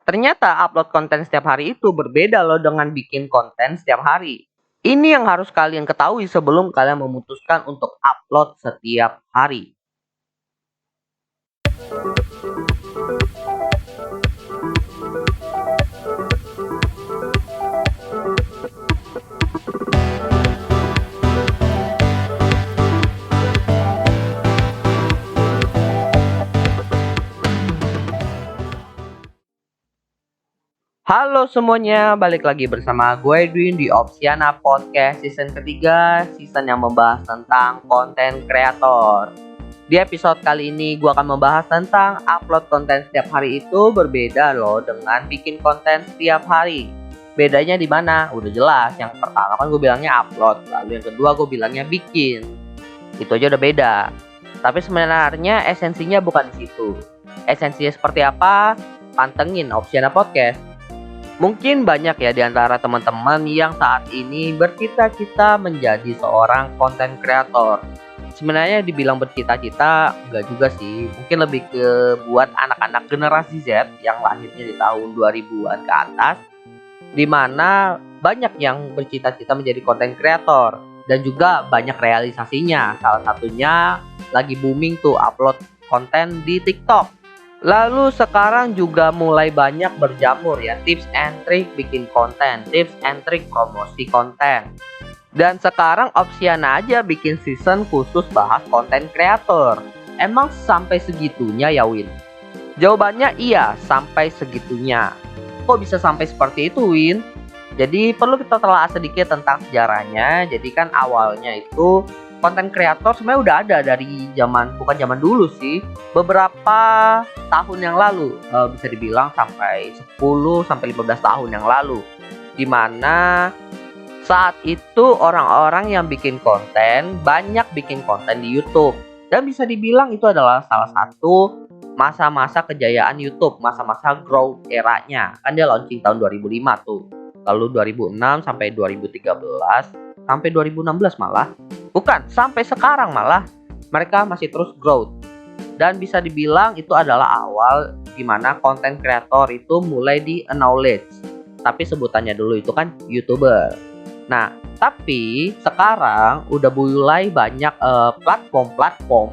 Ternyata upload konten setiap hari itu berbeda loh dengan bikin konten setiap hari. Ini yang harus kalian ketahui sebelum kalian memutuskan untuk upload setiap hari. Halo semuanya, balik lagi bersama gue Edwin di Opsiana Podcast season ketiga, season yang membahas tentang konten kreator. Di episode kali ini gue akan membahas tentang upload konten setiap hari itu berbeda loh dengan bikin konten setiap hari. Bedanya di mana? Udah jelas, yang pertama kan gue bilangnya upload, lalu yang kedua gue bilangnya bikin. Itu aja udah beda. Tapi sebenarnya esensinya bukan di situ. Esensinya seperti apa? Pantengin Opsiana Podcast. Mungkin banyak ya di antara teman-teman yang saat ini bercita-cita menjadi seorang konten kreator. Sebenarnya dibilang bercita-cita enggak juga sih. Mungkin lebih ke buat anak-anak generasi Z yang lahirnya di tahun 2000-an ke atas, di mana banyak yang bercita-cita menjadi konten kreator dan juga banyak realisasinya. Salah satunya lagi booming tuh upload konten di TikTok. Lalu sekarang juga mulai banyak berjamur ya tips and trick bikin konten, tips and trick promosi konten. Dan sekarang Opsiana aja bikin season khusus bahas konten kreator. Emang sampai segitunya ya Win? Jawabannya iya, sampai segitunya. Kok bisa sampai seperti itu Win? Jadi perlu kita telah sedikit tentang sejarahnya. Jadi kan awalnya itu konten kreator sebenarnya udah ada dari bukan zaman dulu sih, beberapa tahun yang lalu, bisa dibilang sampai 10 sampai 15 tahun yang lalu, dimana saat itu orang-orang yang bikin konten banyak bikin konten di YouTube, dan bisa dibilang itu adalah salah satu masa-masa kejayaan YouTube, masa-masa growth eranya. Kan dia launching tahun 2005 tuh, lalu 2006 sampai 2013 sampai 2016 malah. Bukan, sampai sekarang malah mereka masih terus growth. Dan bisa dibilang itu adalah awal dimana konten kreator itu mulai di-acknowledge. Tapi sebutannya dulu itu kan YouTuber. Nah, tapi sekarang udah mulai banyak platform-platform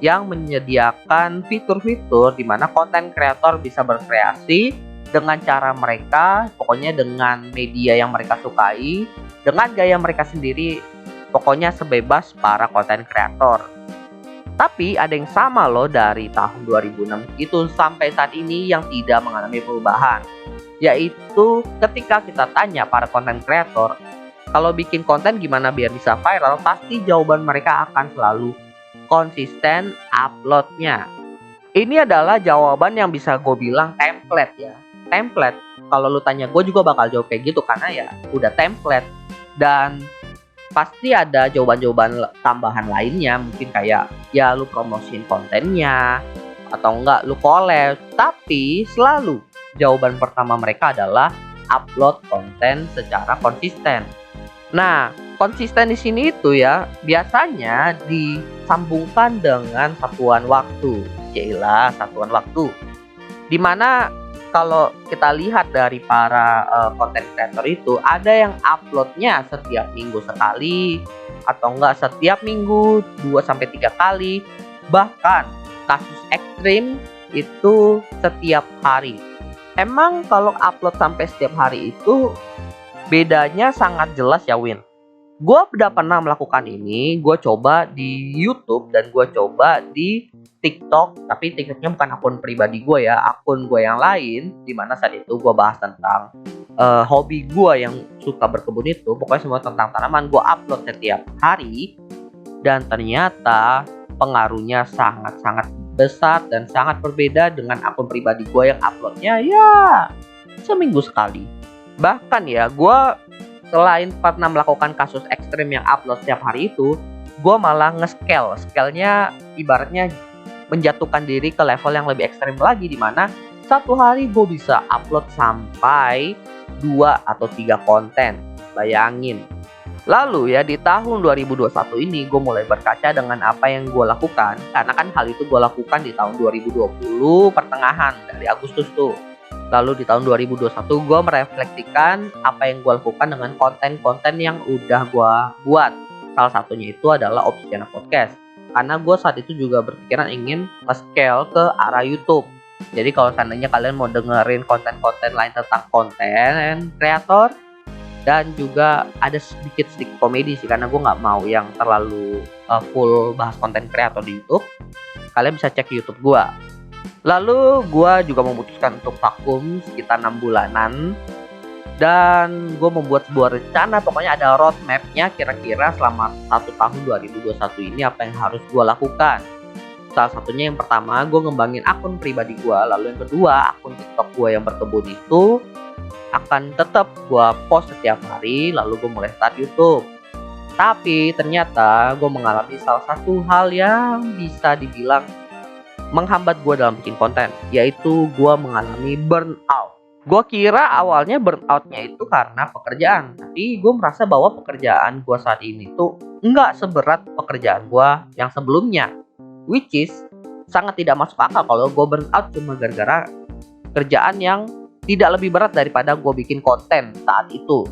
yang menyediakan fitur-fitur dimana konten kreator bisa berkreasi dengan cara mereka, pokoknya dengan media yang mereka sukai, dengan gaya mereka sendiri. Pokoknya sebebas para konten kreator. Tapi ada yang sama loh dari tahun 2006 itu sampai saat ini yang tidak mengalami perubahan. Yaitu ketika kita tanya para konten kreator, kalau bikin konten gimana biar bisa viral, pasti jawaban mereka akan selalu konsisten uploadnya. Ini adalah jawaban yang bisa gue bilang template ya. Template, kalau lu tanya gue juga bakal jawab kayak gitu karena ya udah template. Dan pasti ada jawaban-jawaban tambahan lainnya, mungkin kayak ya lu promosiin kontennya atau enggak lu collab, tapi selalu jawaban pertama mereka adalah upload konten secara konsisten. Nah, konsisten di sini itu ya biasanya disambungkan dengan satuan waktu, yaitu satuan waktu. Dimana kalau kita lihat dari para konten kreator itu ada yang uploadnya setiap minggu sekali atau enggak setiap minggu 2-3 kali, bahkan kasus ekstrim itu setiap hari. Emang kalau upload sampai setiap hari itu bedanya sangat jelas ya Win. Gue udah pernah melakukan ini, gue coba di YouTube dan gue coba di TikTok, tapi TikToknya bukan akun pribadi gue ya, akun gue yang lain, dimana saat itu gue bahas tentang hobi gue yang suka berkebun itu, pokoknya semua tentang tanaman gue upload setiap hari, dan ternyata pengaruhnya sangat-sangat besar dan sangat berbeda dengan akun pribadi gue yang uploadnya ya seminggu sekali. Bahkan ya gue selain pernah melakukan kasus ekstrim yang upload setiap hari itu, gue malah scale-nya ibaratnya menjatuhkan diri ke level yang lebih ekstrim lagi, dimana satu hari gue bisa upload sampai 2 atau 3 konten. Bayangin. Lalu ya di tahun 2021 ini gue mulai berkaca dengan apa yang gue lakukan, karena kan hal itu gue lakukan di tahun 2020 pertengahan dari Agustus tuh. Lalu di tahun 2021 gue merefleksikan apa yang gue lakukan dengan konten-konten yang udah gue buat. Salah satunya itu adalah Opsiana Podcast. Karena gue saat itu juga berpikiran ingin nge-scale ke arah YouTube. Jadi kalau seandainya kalian mau dengerin konten-konten lain tentang konten kreator, dan juga ada sedikit komedi sih, karena gue nggak mau yang terlalu full bahas konten kreator di YouTube. Kalian bisa cek YouTube gue. Lalu gue juga memutuskan untuk vakum sekitar 6 bulanan. Dan gue membuat sebuah rencana, pokoknya ada roadmapnya kira-kira selama 1 tahun 2021 ini apa yang harus gue lakukan. Salah satunya yang pertama, gue ngembangin akun pribadi gue. Lalu yang kedua, akun TikTok gue yang berkebun itu akan tetap gue post setiap hari. Lalu gue mulai start YouTube. Tapi ternyata gue mengalami salah satu hal yang bisa dibilang menghambat gue dalam bikin konten, yaitu gue mengalami burnout. Gue kira awalnya burnoutnya itu karena pekerjaan, tapi gue merasa bahwa pekerjaan gue saat ini tuh nggak seberat pekerjaan gue yang sebelumnya, which is sangat tidak masuk akal kalau gue burnout cuma gara-gara kerjaan yang tidak lebih berat daripada gue bikin konten saat itu.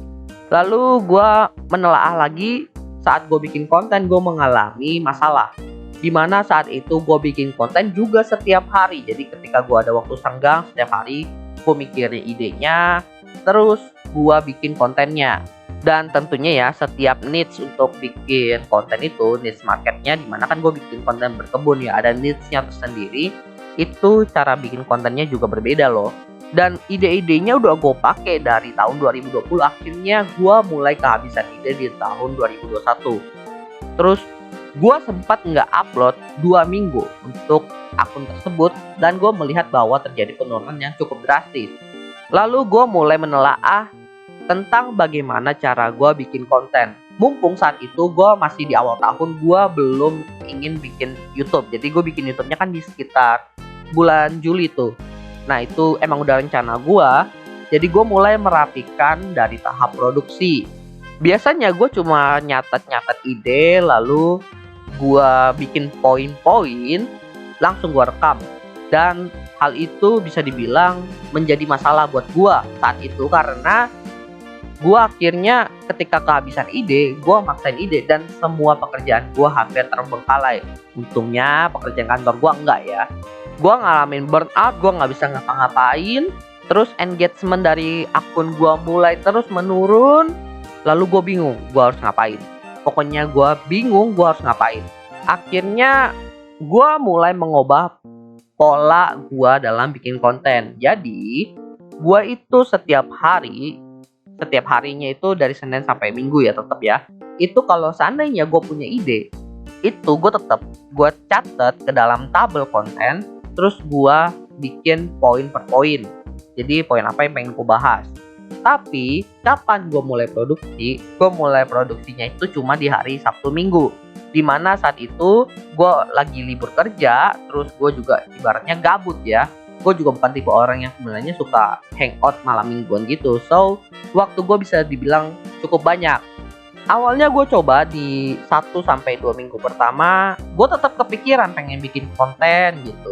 Lalu gue menelaah lagi, saat gue bikin konten gue mengalami masalah. Dimana saat itu gue bikin konten juga setiap hari. Jadi ketika gue ada waktu senggang setiap hari, gue mikirin idenya, terus gue bikin kontennya. Dan tentunya ya setiap niche untuk bikin konten itu, niche marketnya, dimana kan gue bikin konten berkebun ya, ada niche-nya tersendiri. Itu cara bikin kontennya juga berbeda loh. Dan ide-idenya udah gue pakai dari tahun 2020, akhirnya gue mulai kehabisan ide di tahun 2021. Terus gue sempat nggak upload 2 minggu untuk akun tersebut, dan gue melihat bahwa terjadi penurunan yang cukup drastis. Lalu gue mulai menelaah tentang bagaimana cara gue bikin konten. Mumpung saat itu gue masih di awal tahun, gue belum ingin bikin YouTube. Jadi gue bikin YouTube-nya kan di sekitar bulan Juli tuh. Nah itu emang udah rencana gue. Jadi gue mulai merapikan dari tahap produksi. Biasanya gue cuma nyatet ide, lalu gue bikin poin-poin, langsung gue rekam. Dan hal itu bisa dibilang menjadi masalah buat gue saat itu, karena gue akhirnya ketika kehabisan ide, gue maksain ide dan semua pekerjaan gue hampir terbengkalai. Untungnya pekerjaan kantor gue enggak ya. Gue ngalamin burnout, gue gak bisa ngapa-ngapain. Terus engagement dari akun gue mulai terus menurun. Lalu gue bingung gue harus ngapain. Pokoknya gue bingung gue harus ngapain. Akhirnya gue mulai mengubah pola gue dalam bikin konten. Jadi gue itu setiap harinya itu dari Senin sampai Minggu ya, tetap ya. Itu kalau seandainya gue punya ide, itu gue catat ke dalam tabel konten. Terus gue bikin poin per poin. Jadi poin apa yang pengen gue bahas. Tapi kapan gue mulai produksi? Gue mulai produksinya itu cuma di hari Sabtu Minggu. Dimana saat itu gue lagi libur kerja. Terus gue juga ibaratnya gabut ya. Gue juga bukan tipe orang yang sebenarnya suka hangout malam mingguan gitu. So waktu gue bisa dibilang cukup banyak. Awalnya gue coba di 1-2 minggu pertama, gue tetap kepikiran pengen bikin konten gitu.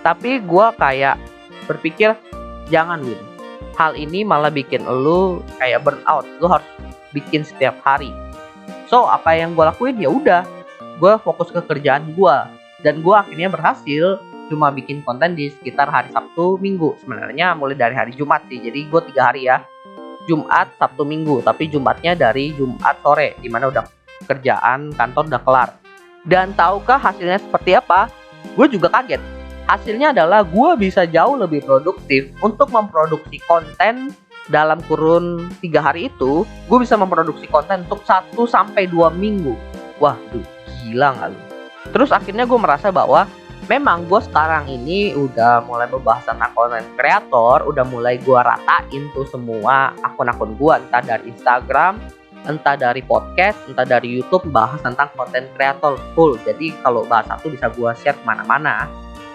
Tapi gue kayak berpikir, jangan Win, hal ini malah bikin lu kayak burnout. Lu harus bikin setiap hari. So apa yang gue lakuin, ya udah, gue fokus ke kerjaan gue. Dan gue akhirnya berhasil cuma bikin konten di sekitar hari Sabtu Minggu. Sebenarnya mulai dari hari Jumat sih. Jadi gue 3 hari ya, Jumat, Sabtu, Minggu. Tapi Jumatnya dari Jumat sore, dimana udah kerjaan kantor udah kelar. Dan tahukah hasilnya seperti apa? Gue juga kaget. Hasilnya adalah gue bisa jauh lebih produktif untuk memproduksi konten. Dalam kurun 3 hari itu, gue bisa memproduksi konten untuk 1-2 minggu. Wah, gila gak lu? Terus akhirnya gue merasa bahwa memang gue sekarang ini udah mulai membahas tentang konten kreator. Udah mulai gue ratain tuh semua akun-akun gue, entah dari Instagram, entah dari podcast, entah dari YouTube, bahas tentang konten kreator full. Jadi kalau bahas satu bisa gue share kemana-mana.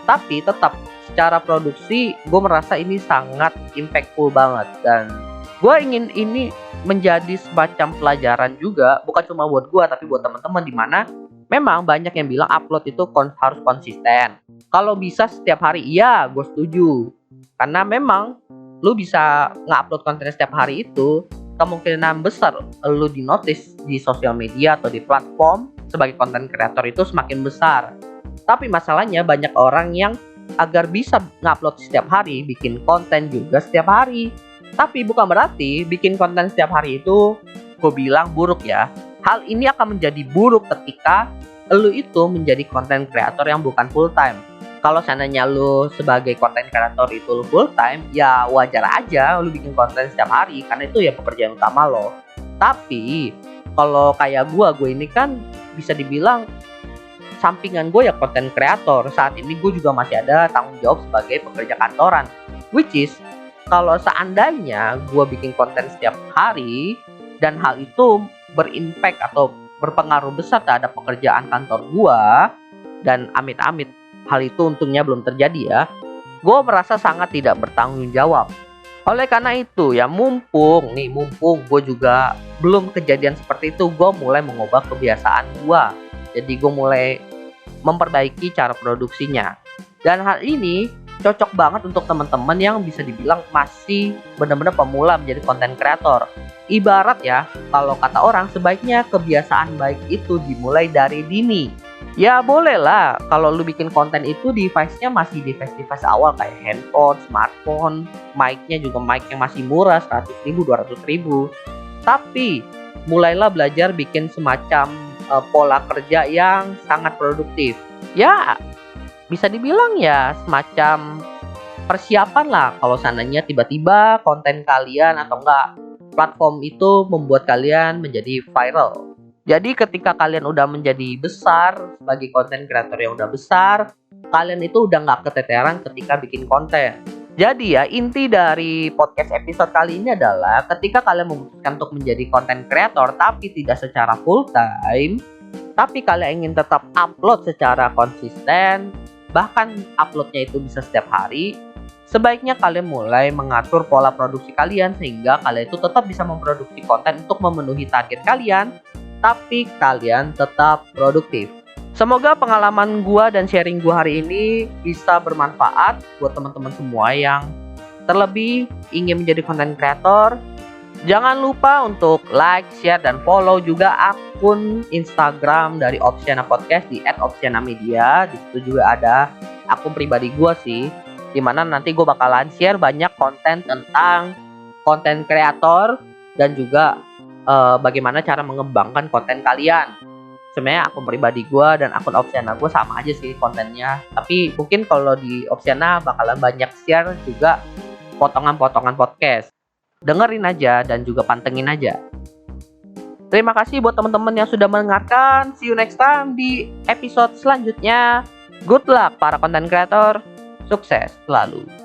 Tapi tetap secara produksi gue merasa ini sangat impactful banget. Dan gue ingin ini menjadi semacam pelajaran juga, bukan cuma buat gue tapi buat teman-teman, dimana memang banyak yang bilang upload itu harus konsisten. Kalau bisa setiap hari, iya gue setuju. Karena memang lu bisa nge-upload konten setiap hari itu, kemungkinan besar lu di-notice di sosial media atau di platform sebagai konten kreator itu semakin besar. Tapi masalahnya banyak orang yang agar bisa ngupload setiap hari, bikin konten juga setiap hari. Tapi bukan berarti bikin konten setiap hari itu gue bilang buruk ya. Hal ini akan menjadi buruk ketika lu itu menjadi konten kreator yang bukan full time. Kalau seandainya lu sebagai konten kreator itu full time, ya wajar aja lu bikin konten setiap hari karena itu ya pekerjaan utama lo. Tapi kalau kayak gue ini kan bisa dibilang sampingan gue ya konten kreator. Saat ini gue juga masih ada tanggung jawab sebagai pekerja kantoran, which is kalau seandainya gue bikin konten setiap hari dan hal itu berimpact atau berpengaruh besar terhadap pekerjaan kantor gue, dan amit-amit hal itu untungnya belum terjadi ya, gue merasa sangat tidak bertanggung jawab. Oleh karena itu ya mumpung gue juga belum kejadian seperti itu, gue mulai mengubah kebiasaan gue. Jadi gue mulai memperbaiki cara produksinya. Dan hal ini cocok banget untuk teman-teman yang bisa dibilang masih benar-benar pemula menjadi konten kreator. Ibarat ya, kalau kata orang sebaiknya kebiasaan baik itu dimulai dari dini. Ya boleh lah kalau lu bikin konten itu device-nya masih device awal kayak handphone, smartphone, mic-nya juga mic yang masih murah 100.000, 200.000. Tapi mulailah belajar bikin semacam pola kerja yang sangat produktif. Ya bisa dibilang ya semacam persiapan lah kalau seandainya tiba-tiba konten kalian atau enggak platform itu membuat kalian menjadi viral. Jadi ketika kalian udah menjadi besar sebagai konten kreator yang udah besar, kalian itu udah nggak keteteran ketika bikin konten. Jadi ya inti dari podcast episode kali ini adalah ketika kalian memutuskan untuk menjadi konten kreator tapi tidak secara full time, tapi kalian ingin tetap upload secara konsisten, bahkan uploadnya itu bisa setiap hari, sebaiknya kalian mulai mengatur pola produksi kalian sehingga kalian itu tetap bisa memproduksi konten untuk memenuhi target kalian, tapi kalian tetap produktif. Semoga pengalaman gua dan sharing gua hari ini bisa bermanfaat buat teman-teman semua yang terlebih ingin menjadi konten kreator. Jangan lupa untuk like, share, dan follow juga akun Instagram dari Opsiana Podcast di @opsianamedia. Di situ juga ada akun pribadi gua sih, dimana nanti gue bakalan share banyak konten tentang konten kreator dan juga bagaimana cara mengembangkan konten kalian. Sebenarnya akun pribadi gue dan akun Opsiana gue sama aja sih kontennya, tapi mungkin kalau di Opsiana bakalan banyak share juga potongan-potongan podcast. Dengerin aja dan juga pantengin aja. Terima kasih buat teman-teman yang sudah mendengarkan. See you next time di episode selanjutnya. Good luck para konten kreator. Sukses selalu.